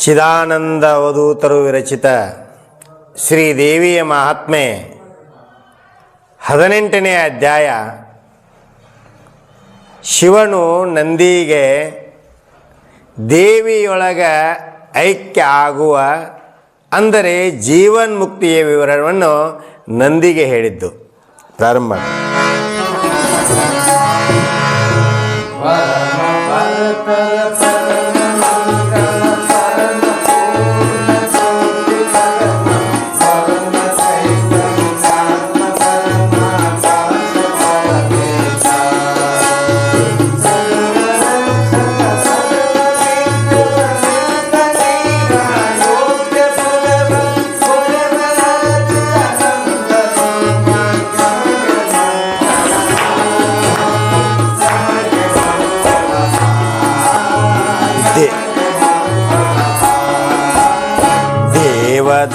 ಚಿದಾನಂದ ಅವಧೂತರು ವಿರಚಿತ ಶ್ರೀದೇವಿಯ ಮಹಾತ್ಮೆ 18ನೇ ಅಧ್ಯಾಯ. ಶಿವನು ನಂದಿಗೆ ದೇವಿಯೊಳಗ ಐಕ್ಯ ಆಗುವ ಅಂದರೆ ಜೀವನ್ಮುಕ್ತಿಯ ವಿವರಣವನ್ನು ನಂದಿಗೆ ಹೇಳಿದ್ದು. ಪ್ರಾರಂಭ.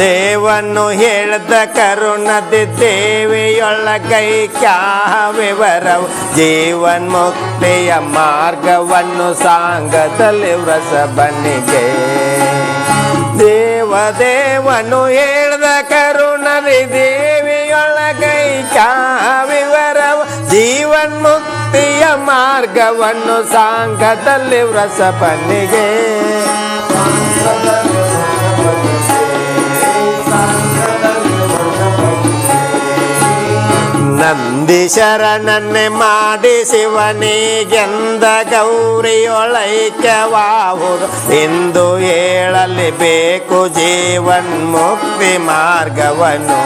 ದೇವನು ಹೇಳ್ದ ಕರುಣದಿ ದೇವಿಯೊಳಗೈಕ್ಯ ವಿವರವು ಜೀವನ್ಮುಕ್ತಿಯ ಮಾರ್ಗವನ್ನು ಸಾಂಗದಲ್ಲಿ ವ್ರಸಬನಿಗೆ. ದೇವನು ಹೇಳ್ದ ಕರುಣದಿ ದೇವಿಯೊಳಗೈಕ್ಯ ವಿವರವು ಜೀವನ್ಮುಕ್ತಿಯ ಮಾರ್ಗವನ್ನು ಸಾಂಗದಲ್ಲಿ ವ್ರಸಬನಿಗೆ. ನಂದಿ ಶರಣನ್ನೇ ಮಾಡಿ ಶಿವನಿಗೆಂದ ಗೌರಿಯೊಳೈಕ್ಯವಾಹುದು ಎಂದು ಹೇಳಲೇಬೇಕು ಜೀವನ್ಮುಕ್ತಿ ಮಾರ್ಗವನ್ನು.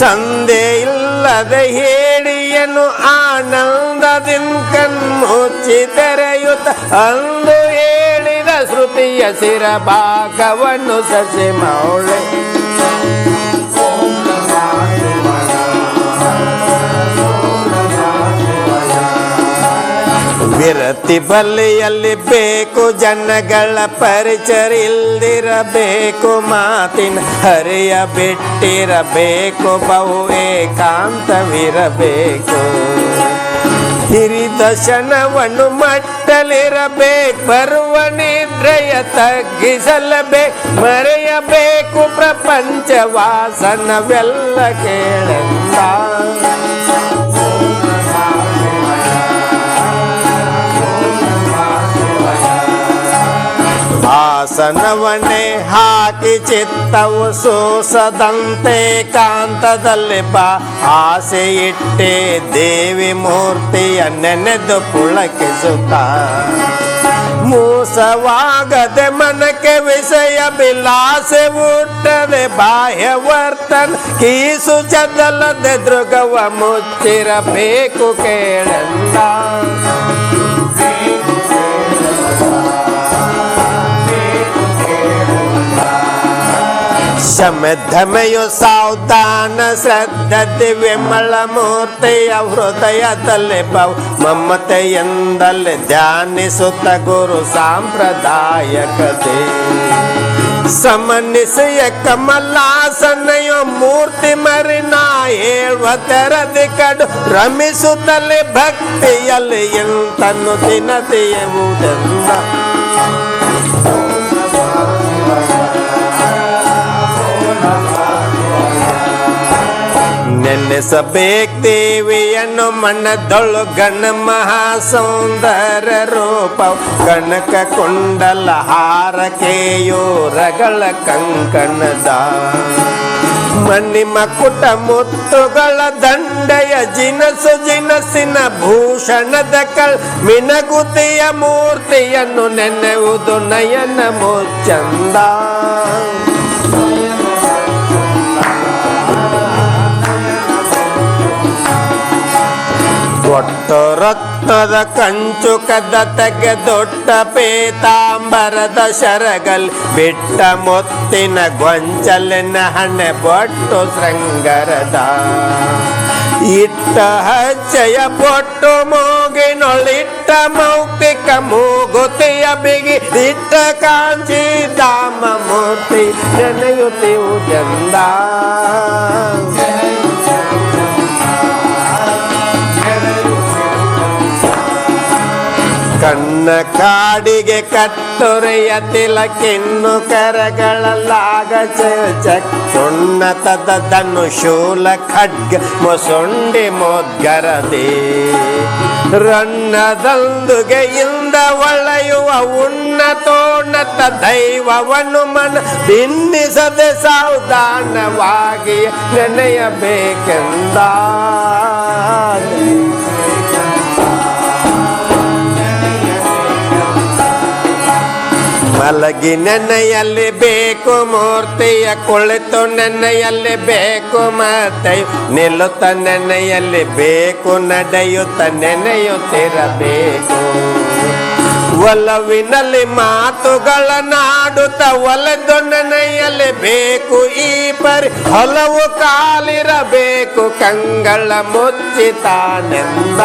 ಸಂದೆ ಇಲ್ಲದೆ ಹೇಳಿಯನು ಆನಂದದಿಂದ ಕಣ್ಮುಚ್ಚಿ ತೆರೆಯುತ್ತ ಅಂದು ಹೇಳಿದ ಶ್ರುತಿಯ ಶಿರಭಾಗವನ್ನು ಸಸಿ ಮೌಳೆ. ವಿರತಿ ಬಲಿಯಲ್ಲಿ ಬೇಕು ಜನಗಳ ಪರಿಚಯ ಇಲ್ದಿರಬೇಕು ಮಾತಿನ ಹರಿಯ ಬಿಟ್ಟಿರಬೇಕು ಬಹು ಏಕಾಂತವಿರಬೇಕು. ಹಿರಿದರ್ಶನವನ್ನು ಮಟ್ಟಲಿರಬೇಕು ಬರುವ ನಿದ್ರೆಯ ತಗ್ಗಿಸಲೇಬೇಕು ಮರೆಯಬೇಕು ಪ್ರಪಂಚ ವಾಸನವೆಲ್ಲ ಕೇಳಂದ. ಆಸನವನ್ನೇ ಹಾಕಿ ಚಿತ್ತವು ಸೋಸದಂತೆ ಕಾಂತದಲ್ಲಿ ಬಾ ಆಸೆ ಇಟ್ಟೆ ದೇವಿ ಮೂರ್ತಿಯ ನೆನೆದು ಪುಳಕಿಸುತ್ತ. ಮೋಸವಾಗದೆ ಮನಕ್ಕೆ ವಿಷಯ ವಿಲಾಸೆ ಹುಟ್ಟದೆ ಬಾಹ್ಯ ವರ್ತನ ಕೀಸು ಚದಲದೆ ದೃಗವ ಮುಚ್ಚಿರಬೇಕು ಕೇಳಂದ. ಶಮಧಮೆಯು ಸಾವಧಾನ ಶ್ರದ್ಧತೆ ವಿಮಲ ಮೂರ್ತಿಯ ಹೃದಯದಲ್ಲಿ ಬಹು ಮಮತೆಯಿಂದಲೇ ಧ್ಯಾನಿಸುತ್ತ ಗುರು ಸಾಂಪ್ರದಾಯಕತೆ. ಸಮನಿಸೆಯ ಕಮಲಾಸನೆಯೋ ಮೂರ್ತಿ ಮರಿನಾ ಹೇಳುವ ತೆರದಿ ಕಡು ರಮಿಸುತ್ತಲೇ ಭಕ್ತಿಯಲ್ಲಿ ಎಂತನ್ನು ದಿನತೆಯುವುದೆಂದ. ನೆನೆಸಬೇಕು ದೇವಿಯನ್ನು ಮನದೊಳು ಗಣ ಮಹಾಸೌಂದರ್ಯ ರೂಪ ಕನಕ ಕುಂಡಲ ಹಾರಕೆಯೋರಗಳ ಕಂಕಣದ ಮಣಿಮ ಕುಟ ಮುತ್ತುಗಳ ದಂಡೆಯ ಜಿನಸು ಜಿನಸಿನ ಭೂಷಣದ ಮಿನಗುತಿಯ ಮೂರ್ತಿಯನ್ನು ನೆನೆಯುವುದು ನಯನ ಮುಚ್ಚಂದ. ದೊಡ್ಡ ರತ್ನದ ಕಂಚು ಕದ ತೆಗೆದೊಡ್ಡ ಪೇತಾಂಬರದ ಶರಗಲ್ ಬಿಟ್ಟ ಮೊತ್ತಿನ ಗೊಂಚಲಿನ ಹಣೆ ಬೊಟ್ಟು ಶೃಂಗರದ ಇಟ್ಟ ಹಚ್ಚೆಯ ಬೊಟ್ಟು ಮೂಗಿನೊಳಿಟ್ಟ ಮೌಕ್ತಿಕ ಮೂಗುತಿಯ ಬಿಗಿ ಇಟ್ಟ ಕಾಂಚಿ ಧಾಮ ಮೂರ್ತಿ ನೆನೆಯುತ್ತಿವುದೆಂದ. ಕಣ್ಣ ಕಾಡಿಗೆ ಕಟ್ಟುರೆಯ ತಿಲಕಿನ್ನು ಕರಗಳಲ್ಲಾಗ ಉನ್ನತದ ಧನುಶೂಲ ಖಡ್ಗ ಮೊಸೊಂಡಿ ಮೋದ್ಗರದೆ ರನ್ನದಂದುಗೆಯಿಂದ ಒಳೆಯುವ ಉನ್ನತೋನ್ನತ ದೈವವನ್ನು ಮನ ಭಿನ್ನಿಸದೆ ಸಾವಧಾನವಾಗಿ ನೆನೆಯಬೇಕೆಂದ ಮಲಗಿ ನೆನೆಯಲ್ಲಿ ಬೇಕು ಮೂರ್ತಿಯ ಕುಳಿತು ನೆನೆಯಲ್ಲಿ ಬೇಕು ಮತ್ತೆ ನಿಲ್ಲುತ್ತ ನೆನೆಯಲ್ಲಿ ಬೇಕು ನಡೆಯುತ್ತ ನೆನೆಯುತ್ತಿರಬೇಕು ಒಲವಿನಲ್ಲಿ ಮಾತುಗಳನ್ನಾಡುತ್ತ ಒಲೆದು ನೆನೆಯಲ್ಲಿ ಬೇಕು ಈ ಪರಿ ಹಲವು ಕಾಲಿರಬೇಕು ಕಂಗಳ ಮುಚ್ಚಿತಾನೆಂದ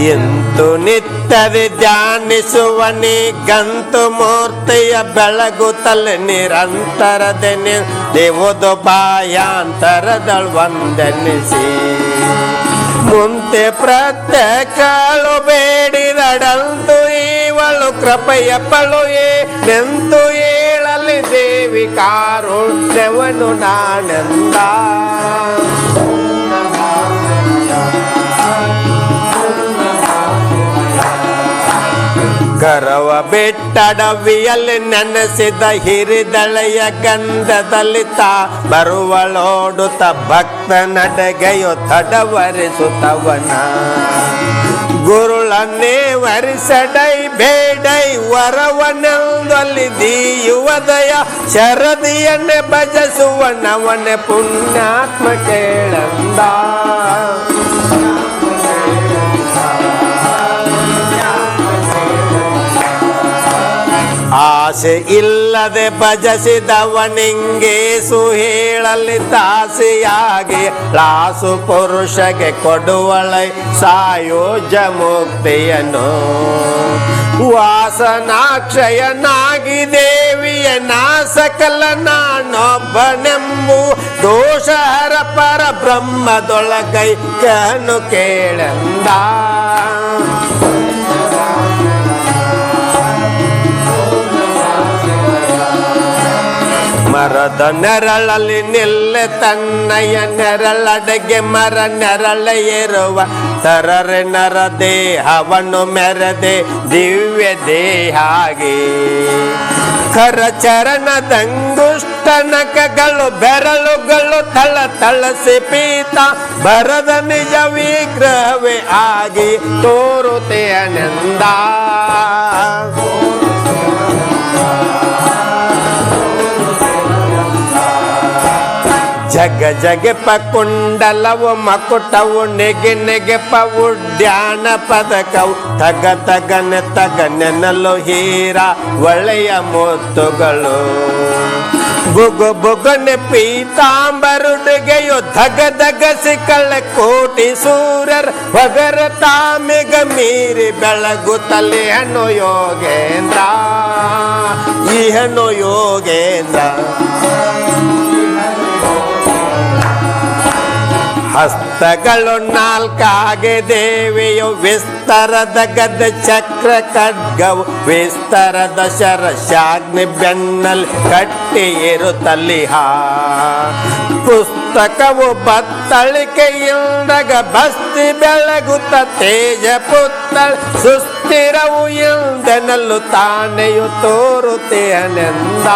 ಎಂತು ನಿತ್ಯದೆ ಧ್ಯಾನಿಸುವನಿ ಗಂತು ಮೂರ್ತಿಯ ಬೆಳಗುತ್ತಲೆ ನಿರಂತರದೆ ದೇವದು ಬಾಯಾಂತರದಳು ಒಂದೆನಿಸಿ ಮುಂತೆ ಪ್ರತ್ಯೇಕಳು ಬೇಡಿದಡಂತು ಇವಳು ಕೃಪೆಯ ಪಳುಯೇ ನೆಂತು ಏಳಲಿ ದೇವಿ ಕಾರುಣ್ಯವನ್ನು ನಾನೆಂದ ಕರವ ಬೆಟ್ಟಡವಿಯಲ್ಲಿ ನೆನೆಸಿದ ಹಿರಿದಳೆಯ ಗಂಧದಲ್ಲಿ ತಾ ಬರುವಳೋಡುತ್ತ ಭಕ್ತ ನಡಗೆಯೋ ತಡವರಿಸುತ್ತವನ ಗುರುಳನ್ನೇ ವರಿಸಡೈ ಬೇಡೈ ವರವನೆಂದಲ್ಲಿ ದೀಯುವದಯ ಶರದಿಯನ್ನೇ ಭಜಿಸುವನವನೇ ಪುಣ್ಯಾತ್ಮ ಕೇಳಂದ ಆಸೆ ಇಲ್ಲದೆ ಭಜಿಸಿದವನಿಂಗೆ ಸುಹೇಳಲಿ ತಾಸಿಯಾಗಿ ಲಾಸು ಪುರುಷಗೆ ಕೊಡುವಳೈ ಸಾಯೋಜ ಮುಕ್ತಿಯನು ವಾಸನಾಕ್ಷಯನಾಗಿ ದೇವಿಯ ನಾಸಕಲ ನಾನೊಬ್ಬನೆಂಬು ದೋಷಹರ ಪರ ಬ್ರಹ್ಮದೊಳಗೈ ಕನು ಕೇಳೆಂದ ಮರದ ನೆರಳಲ್ಲಿ ನಿಲ್ಲೆ ತನ್ನಯ ನೆರಳಡೆಗೆ ಮರ ನೆರಳ ಏರುವ ತರರೆ ನರ ದೇಹವನ್ನು ಮೆರದೆ ದಿವ್ಯ ದೇಹಾಗಿ ಕರಚರಣದಂಗುಷ್ಟನಕಗಳು ಬೆರಳುಗಳು ತಳ ತಳಸಿ ಪೀತ ಬರದ ನಿಜ ವಿಗ್ರಹವೇ ಆಗಿ ತೋರುತ್ತೆಯನೆಂದ ಜಗ ಜಗೆಪ ಕುಂಡಲವು ಮಕುಟವು ನೆಗೆ ನೆಗೆಪ ಉಡ್ಯಾಣ ಪದಕವು ತಗ ತಗನೆನಲು ಹೀರ ಒಳ್ಳೆಯ ಮುತ್ತುಗಳು ಬುಗು ಬುಗನೆ ಪೀತಾಂಬರುಡುಗೆಯು ಧಗ ಧಗಸಿ ಕಳ್ಳೆ ಕೋಟಿ ಸೂರ್ಯರ್ ಹೊಗರ ತಾಮಿಗ ಮೀರಿ ಬೆಳಗುತ್ತಲೆ ಹಣ್ಣು ಯೋಗೇಂದ್ರ ಈ ಹಣ್ಣು ಯೋಗೇಂದ್ರ ಹಸ್ತಗಳು ನಾಲ್ಕಾಗೆ ದೇವಿಯು ವಿಸ್ತರದ ಗದ ಚಕ್ರ ಖಡ್ಗವು ವಿಸ್ತರದ ಶರಶಾಗ್ನಿ ಬೆನ್ನಲ್ಲಿ ಕಟ್ಟಿ ಇರುತ್ತಲಿಹ ಪುಸ್ತಕವು ಬತ್ತಳಿಕೆಯಿಂದಾಗ ಬಸ್ತಿ ಬೆಳಗುತ್ತ ತೇಜ ಪುತ್ತಳ ಸುಸ್ಥಿರವು ಎಂದೆನಲ್ಲು ತಾನೆಯು ತೋರುತ್ತೇನೆಂದ